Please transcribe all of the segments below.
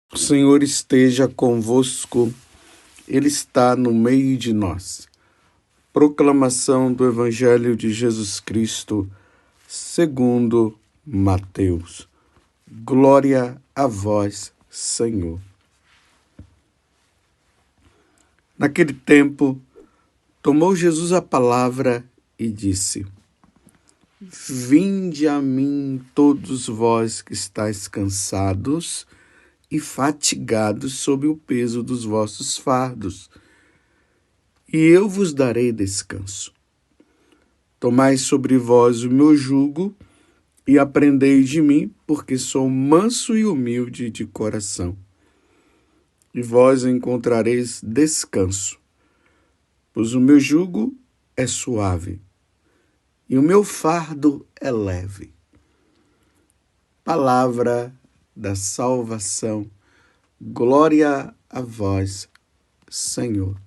O Senhor esteja convosco, Ele está no meio de nós. Proclamação do Evangelho de Jesus Cristo, segundo Mateus. Glória a vós, Senhor. Naquele tempo, tomou Jesus a palavra e disse: Vinde a mim todos vós que estáis cansados e fatigados sob o peso dos vossos fardos, e eu vos darei descanso. Tomai sobre vós o meu jugo e aprendei de mim, porque sou manso e humilde de coração. E vós encontrareis descanso, pois o meu jugo é suave e o meu fardo é leve. Palavra da salvação. Glória a vós, Senhor.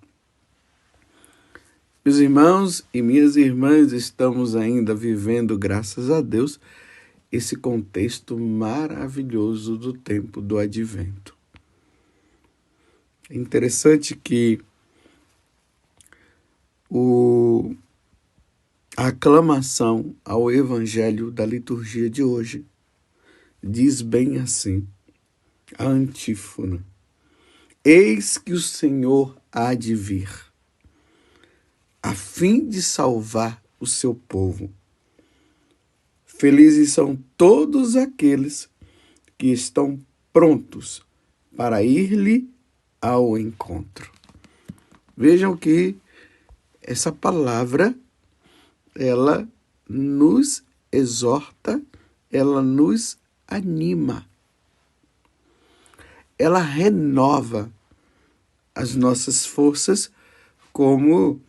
Meus irmãos e minhas irmãs, estamos ainda vivendo, graças a Deus, esse contexto maravilhoso do tempo do Advento. É interessante que a aclamação ao Evangelho da liturgia de hoje diz bem assim, a antífona: Eis que o Senhor há de vir, a fim de salvar o seu povo. Felizes são todos aqueles que estão prontos para ir-lhe ao encontro. Vejam que essa palavra, ela nos exorta, ela nos anima. Ela renova as nossas forças, como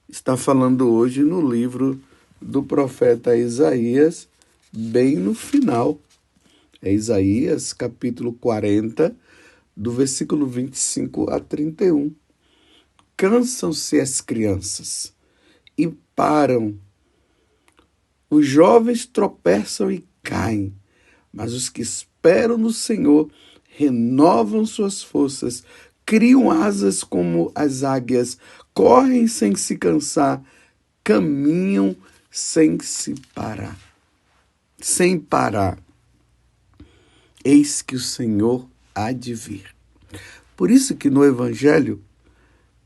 está falando hoje no livro do profeta Isaías, bem no final. É Isaías, capítulo 40, do versículo 25 a 31. Cansam-se as crianças e param. Os jovens tropeçam e caem, mas os que esperam no Senhor renovam suas forças, criam asas como as águias, correm sem se cansar, caminham sem se parar. Sem parar. Eis que o Senhor há de vir. Por isso que no Evangelho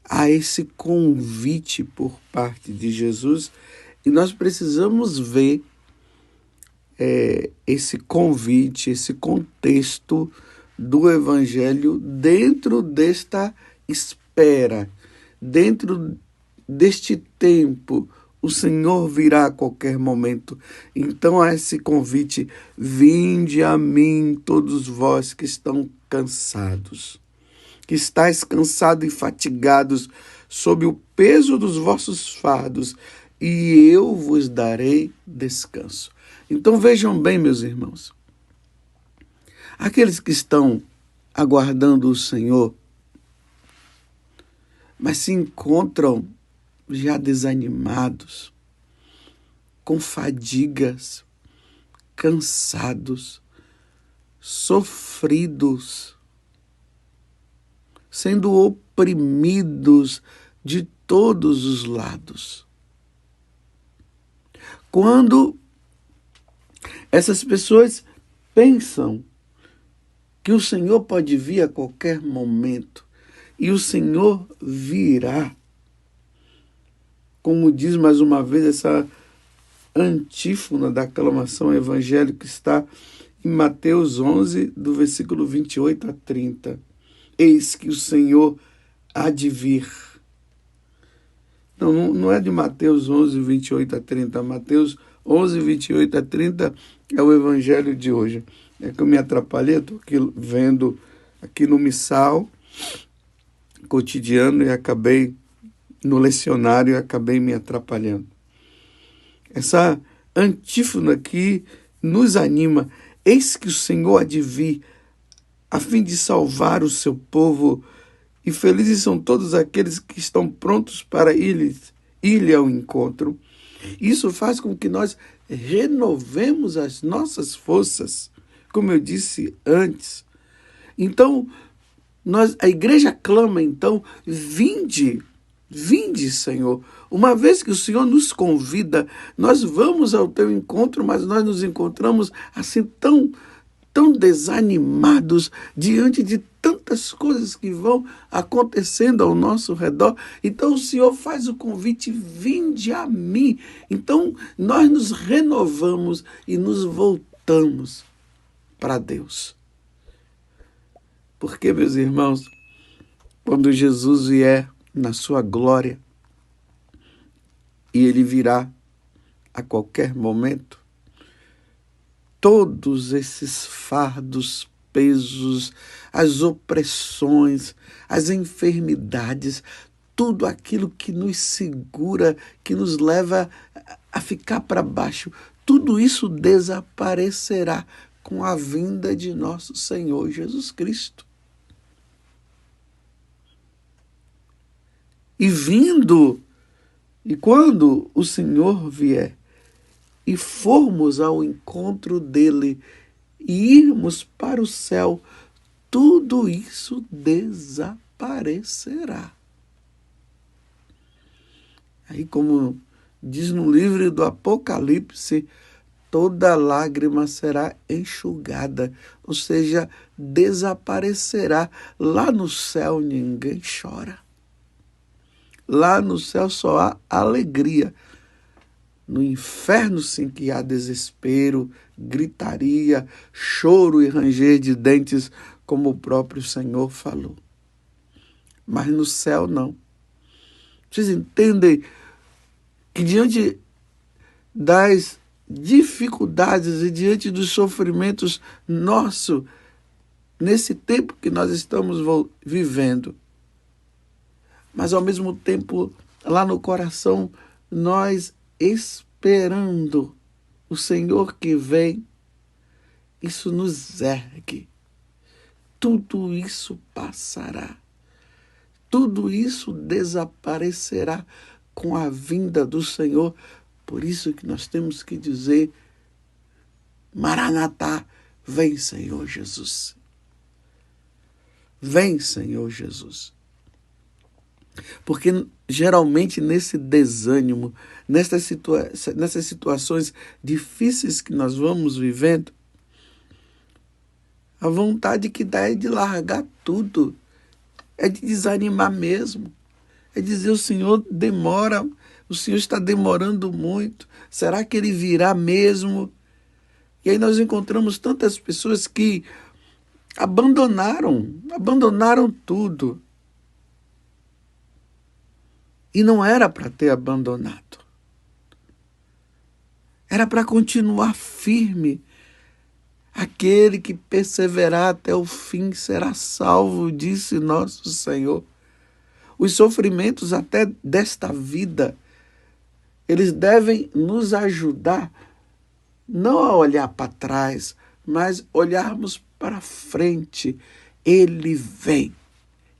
há esse convite por parte de Jesus, e nós precisamos ver esse convite, esse contexto do Evangelho dentro desta espera, dentro deste tempo. O Senhor virá a qualquer momento. Então há esse convite: vinde a mim todos vós que estão cansados, que estáis cansados e fatigados sob o peso dos vossos fardos, e eu vos darei descanso. Então vejam bem, meus irmãos, aqueles que estão aguardando o Senhor, mas se encontram já desanimados, com fadigas, cansados, sofridos, sendo oprimidos de todos os lados. Quando essas pessoas pensam que o Senhor pode vir a qualquer momento, e o Senhor virá, como diz mais uma vez essa antífona da aclamação evangélica que está em Mateus 11, do versículo 28 a 30. Eis que o Senhor há de vir. Não é de Mateus 11, 28 a 30. Mateus 11, 28 a 30 é o evangelho de hoje. É que eu me atrapalhei, estou aqui vendo aqui no missal cotidiano e acabei no lecionário e acabei me atrapalhando. Essa antífona aqui nos anima. Eis que o Senhor há de vir a fim de salvar o seu povo, e felizes são todos aqueles que estão prontos para ir-lhe ao encontro. Isso faz com que nós renovemos as nossas forças. Como eu disse antes, Então, a igreja clama, então, vinde, vinde, Senhor. Uma vez que o Senhor nos convida, nós vamos ao teu encontro, mas nós nos encontramos assim tão desanimados diante de tantas coisas que vão acontecendo ao nosso redor. Então o Senhor faz o convite, vinde a mim. Então nós nos renovamos e nos voltamos para Deus. Porque, meus irmãos, quando Jesus vier na sua glória, e ele virá a qualquer momento, todos esses fardos, pesos, as opressões, as enfermidades, tudo aquilo que nos segura, que nos leva a ficar para baixo, tudo isso desaparecerá com a vinda de nosso Senhor Jesus Cristo. E vindo, e quando o Senhor vier, e formos ao encontro dele e irmos para o céu, tudo isso desaparecerá. Aí, como diz no livro do Apocalipse, toda lágrima será enxugada, ou seja, desaparecerá. Lá no céu ninguém chora. Lá no céu só há alegria. No inferno, sim, que há desespero, gritaria, choro e ranger de dentes, como o próprio Senhor falou. Mas no céu, não. Vocês entendem que diante das dificuldades e diante dos sofrimentos nossos, nesse tempo que nós estamos vivendo, mas ao mesmo tempo, lá no coração, nós esperando o Senhor que vem, isso nos ergue. Tudo isso passará. Tudo isso desaparecerá com a vinda do Senhor. Por isso que nós temos que dizer: Maranatá, vem, Senhor Jesus. Vem, Senhor Jesus. Porque geralmente nesse desânimo, nessas situações difíceis que nós vamos vivendo, a vontade que dá é de largar tudo, é de desanimar mesmo, é dizer: o Senhor demora, o Senhor está demorando muito, será que Ele virá mesmo? E aí nós encontramos tantas pessoas que abandonaram tudo. E não era para ter abandonado. Era para continuar firme. Aquele que perseverar até o fim será salvo, disse nosso Senhor. Os sofrimentos até desta vida, eles devem nos ajudar não a olhar para trás, mas olharmos para frente. Ele vem.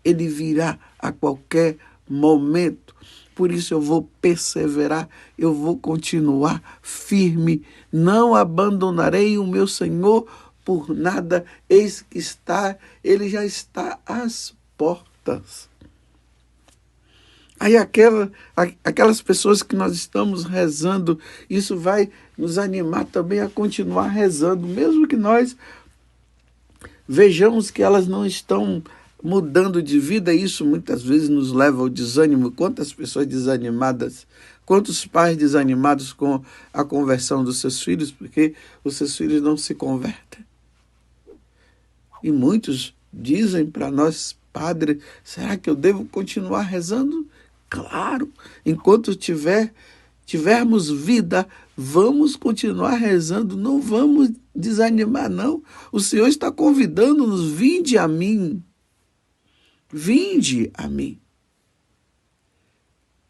Ele virá a qualquer momento. Por isso eu vou perseverar, eu vou continuar firme, não abandonarei o meu Senhor por nada, eis que Ele já está às portas. Aí aquelas pessoas que nós estamos rezando, isso vai nos animar também a continuar rezando, mesmo que nós vejamos que elas não estão mudando de vida. Isso muitas vezes nos leva ao desânimo. Quantas pessoas desanimadas, quantos pais desanimados com a conversão dos seus filhos, porque os seus filhos não se convertem. E muitos dizem para nós, padre, será que eu devo continuar rezando? Claro, enquanto tivermos vida, vamos continuar rezando, não vamos desanimar, não. O Senhor está convidando-nos: vinde a mim. Vinde a mim.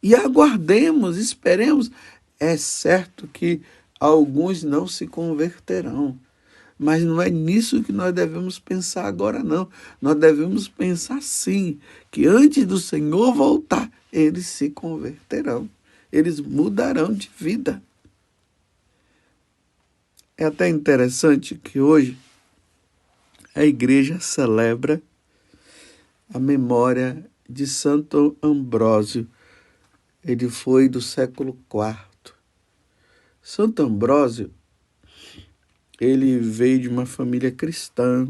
E aguardemos, esperemos. É certo que alguns não se converterão, mas não é nisso que nós devemos pensar agora, não. Nós devemos pensar, sim, que antes do Senhor voltar, eles se converterão, eles mudarão de vida. É até interessante que hoje a igreja celebra a memória de Santo Ambrósio. Ele foi do século IV. Santo Ambrósio, ele veio de uma família cristã.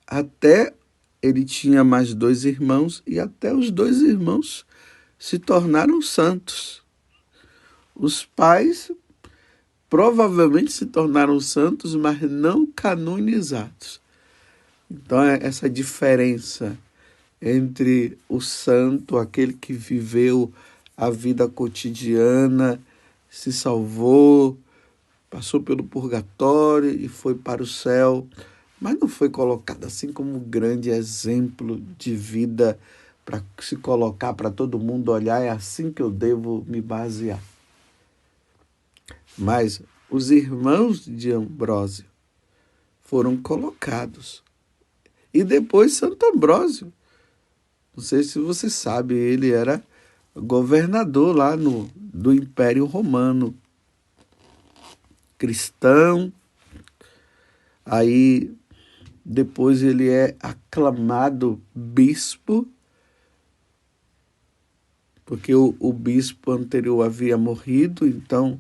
Até ele tinha mais 2 irmãos e até os 2 irmãos se tornaram santos. Os pais provavelmente se tornaram santos, mas não canonizados. Então, essa diferença entre o santo, aquele que viveu a vida cotidiana, se salvou, passou pelo purgatório e foi para o céu, mas não foi colocado assim como um grande exemplo de vida para se colocar para todo mundo olhar, é assim que eu devo me basear. Mas os irmãos de Ambrósio foram colocados. E depois Santo Ambrósio, não sei se você sabe, ele era governador lá do Império Romano, cristão. Aí depois ele é aclamado bispo, porque o bispo anterior havia morrido, então,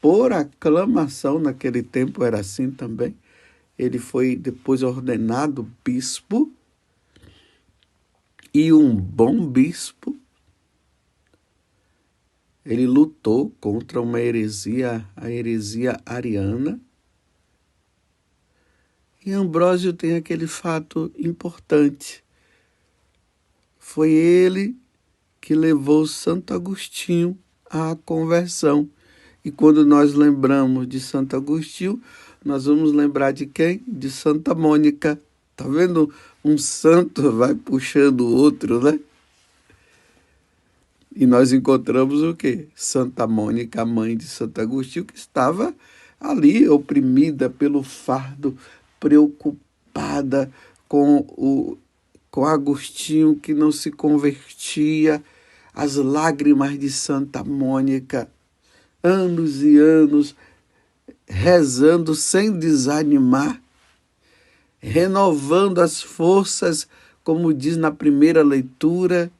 por aclamação, naquele tempo era assim também, ele foi depois ordenado bispo, e um bom bispo. Ele lutou contra uma heresia, a heresia ariana. E Ambrósio tem aquele fato importante. Foi ele que levou Santo Agostinho à conversão. E quando nós lembramos de Santo Agostinho, nós vamos lembrar de quem? De Santa Mônica. Tá vendo? Um santo vai puxando o outro, né? E nós encontramos o quê? Santa Mônica, a mãe de Santo Agostinho, que estava ali oprimida pelo fardo, preocupada com Agostinho que não se convertia, as lágrimas de Santa Mônica, anos e anos rezando sem desanimar, renovando as forças, como diz na primeira leitura,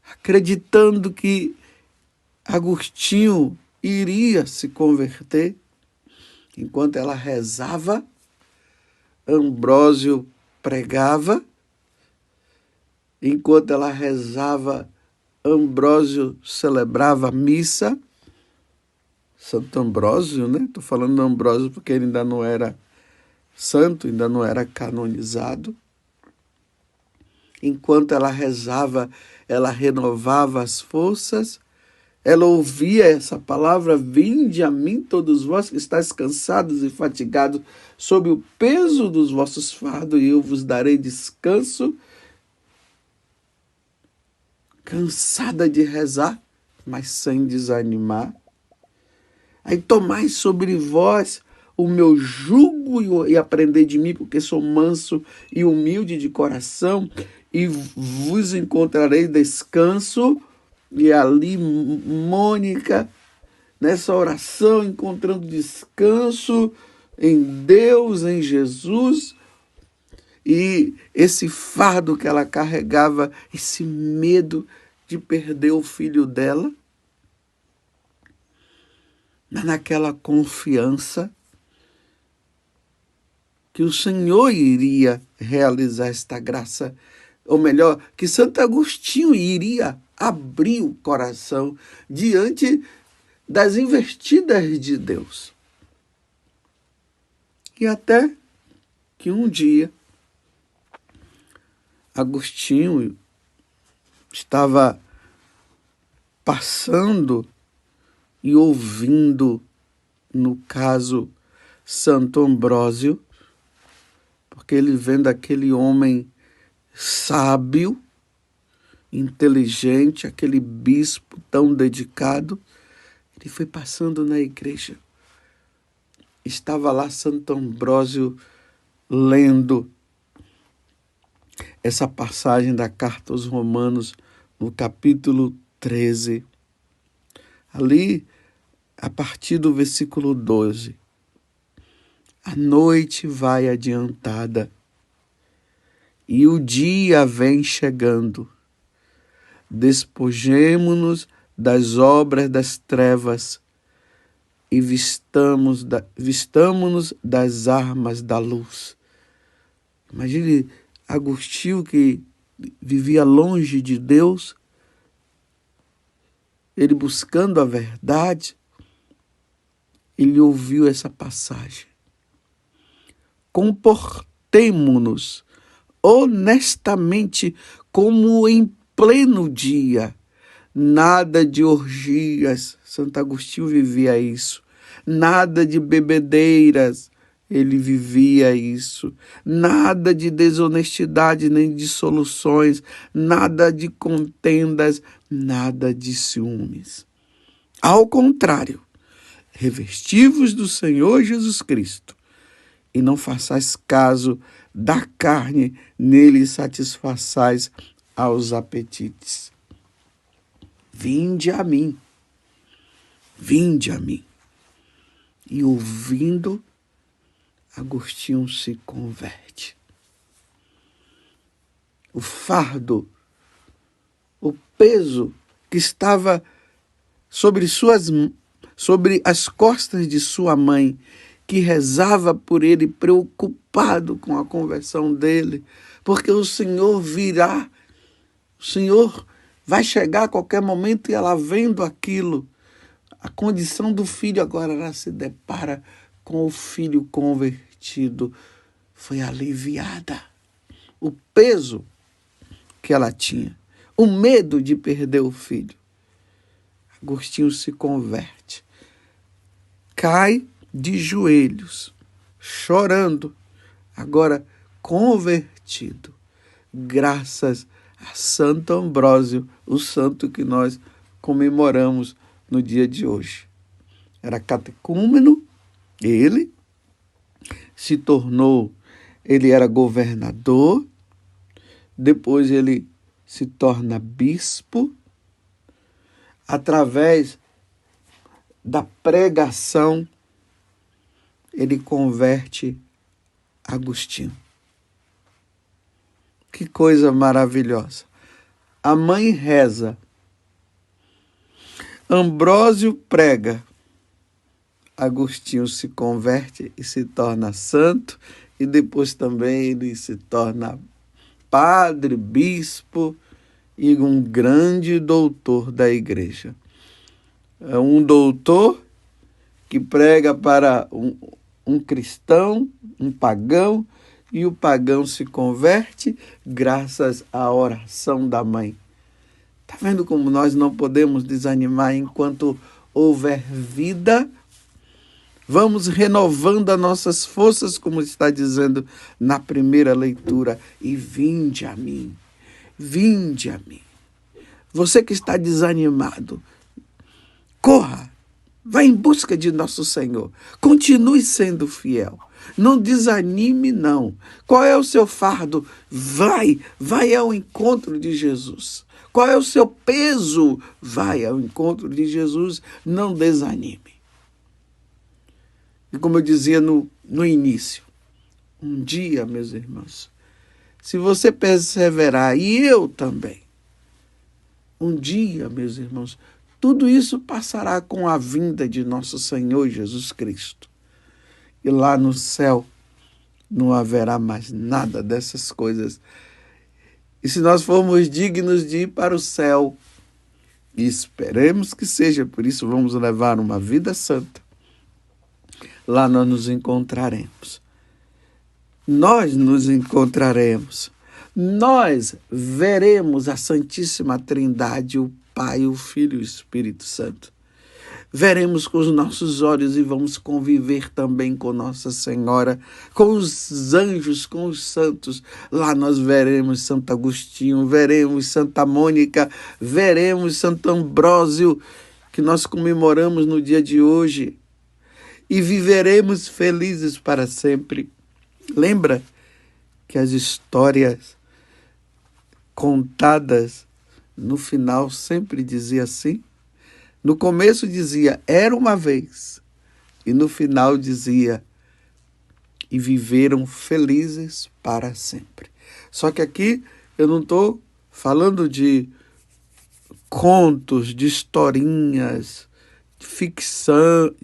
acreditando que Agostinho iria se converter. Enquanto ela rezava, Ambrósio pregava. Enquanto ela rezava, Ambrósio celebrava a missa. Santo Ambrósio, né? Estou falando de Ambrósio porque ele ainda não era santo, ainda não era canonizado. Enquanto ela rezava, ela renovava as forças. Ela ouvia essa palavra: vinde a mim todos vós que estáis cansados e fatigados sob o peso dos vossos fardos, e eu vos darei descanso. Cansada de rezar, mas sem desanimar. Aí tomai sobre vós o meu jugo e aprendei de mim, porque sou manso e humilde de coração, e vos encontrarei descanso. E ali Mônica, nessa oração, encontrando descanso em Deus, em Jesus, e esse fardo que ela carregava, esse medo de perder o filho dela, mas naquela confiança que o Senhor iria realizar esta graça, ou melhor, que Santo Agostinho iria abrir o coração diante das investidas de Deus. E até que um dia Agostinho estava passando e ouvindo, no caso, Santo Ambrósio, porque ele vendo aquele homem sábio, inteligente, aquele bispo tão dedicado, ele foi passando na igreja. Estava lá Santo Ambrósio lendo essa passagem da carta aos Romanos, no capítulo 13. Ali, a partir do versículo 12, A noite vai adiantada e o dia vem chegando. Despojemo-nos das obras das trevas e vistamo-nos das armas da luz. Imagine Agostinho, que vivia longe de Deus, ele buscando a verdade, ele ouviu essa passagem. Comportemo-nos honestamente como em pleno dia. Nada de orgias, Santo Agostinho vivia isso. Nada de bebedeiras, ele vivia isso. Nada de desonestidade nem dissoluções, nada de contendas, nada de ciúmes. Ao contrário, revesti-vos do Senhor Jesus Cristo e não façais caso da carne, nele satisfaçais aos apetites. Vinde a mim. E ouvindo, Agostinho se converte. O fardo, o peso que estava sobre as costas de sua mãe, que rezava por ele, preocupado com a conversão dele, porque o Senhor virá, o Senhor vai chegar a qualquer momento, e ela vendo aquilo, a condição do filho, agora ela se depara com o filho convertido, foi aliviada. O peso que ela tinha, o medo de perder o filho. Agostinho se converte, cai de joelhos, chorando, agora convertido, graças a Santo Ambrósio, o santo que nós comemoramos no dia de hoje. Era catecúmeno, ele era governador, depois ele se torna bispo, através da pregação, ele converte Agostinho. Que coisa maravilhosa. A mãe reza, Ambrósio prega, Agostinho se converte e se torna santo, e depois também ele se torna padre, bispo e um grande doutor da igreja. É um doutor que prega para um cristão, um pagão, e o pagão se converte graças à oração da mãe. Está vendo como nós não podemos desanimar enquanto houver vida? Vamos renovando as nossas forças, como está dizendo na primeira leitura. E vinde a mim, vinde a mim. Você que está desanimado, corra, vá em busca de nosso Senhor. Continue sendo fiel. Não desanime, não. Qual é o seu fardo? Vai ao encontro de Jesus. Qual é o seu peso? Vai ao encontro de Jesus. Não desanime. E como eu dizia no início, um dia, meus irmãos, se você perseverar, e eu também, um dia, meus irmãos, tudo isso passará com a vinda de nosso Senhor Jesus Cristo. E lá no céu não haverá mais nada dessas coisas. E se nós formos dignos de ir para o céu, e esperemos que seja, por isso vamos levar uma vida santa, lá nós nos encontraremos. Nós nos encontraremos. Nós veremos a Santíssima Trindade, o Pai, o Filho e o Espírito Santo. Veremos com os nossos olhos e vamos conviver também com Nossa Senhora, com os anjos, com os santos. Lá nós veremos Santo Agostinho, veremos Santa Mônica, veremos Santo Ambrósio, que nós comemoramos no dia de hoje. E viveremos felizes para sempre. Lembra que as histórias contadas no final sempre dizia assim? No começo dizia, era uma vez. E no final dizia, e viveram felizes para sempre. Só que aqui eu não estou falando de contos, de historinhas, de ficção,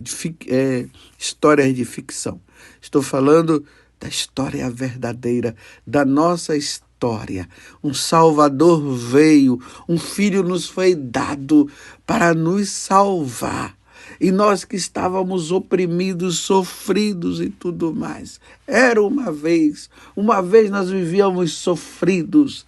histórias de ficção. Estou falando da história verdadeira, da nossa história. Um Salvador veio, um Filho nos foi dado para nos salvar. E nós que estávamos oprimidos, sofridos e tudo mais. Era uma vez nós vivíamos sofridos,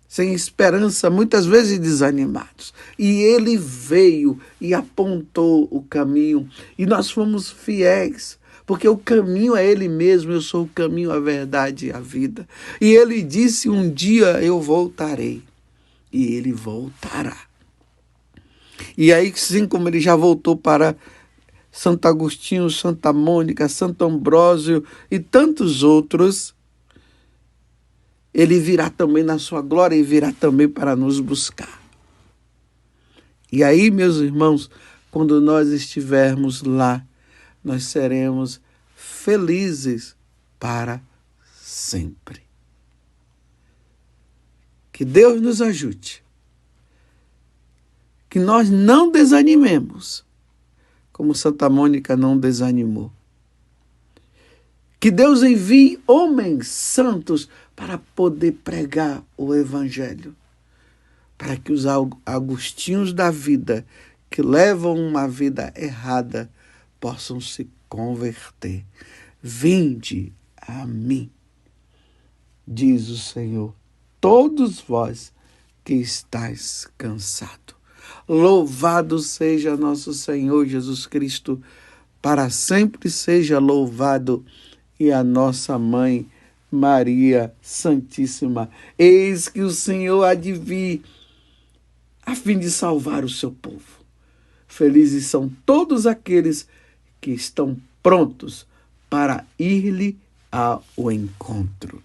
sem esperança, muitas vezes desanimados. E ele veio e apontou o caminho. E nós fomos fiéis, porque o caminho é ele mesmo. Eu sou o caminho, a verdade e a vida. E ele disse, um dia eu voltarei. E ele voltará. E aí, assim como ele já voltou para Santo Agostinho, Santa Mônica, Santo Ambrósio e tantos outros, ele virá também na sua glória e virá também para nos buscar. E aí, meus irmãos, quando nós estivermos lá, nós seremos felizes para sempre. Que Deus nos ajude. Que nós não desanimemos, como Santa Mônica não desanimou. Que Deus envie homens santos para poder pregar o Evangelho, para que os agostinhos da vida, que levam uma vida errada, possam se converter. Vinde a mim, diz o Senhor, todos vós que estáis cansados. Louvado seja nosso Senhor Jesus Cristo, para sempre seja louvado, e a nossa mãe Maria Santíssima. Eis que o Senhor há de vir a fim de salvar o seu povo. Felizes são todos aqueles que estão prontos para ir-lhe ao encontro.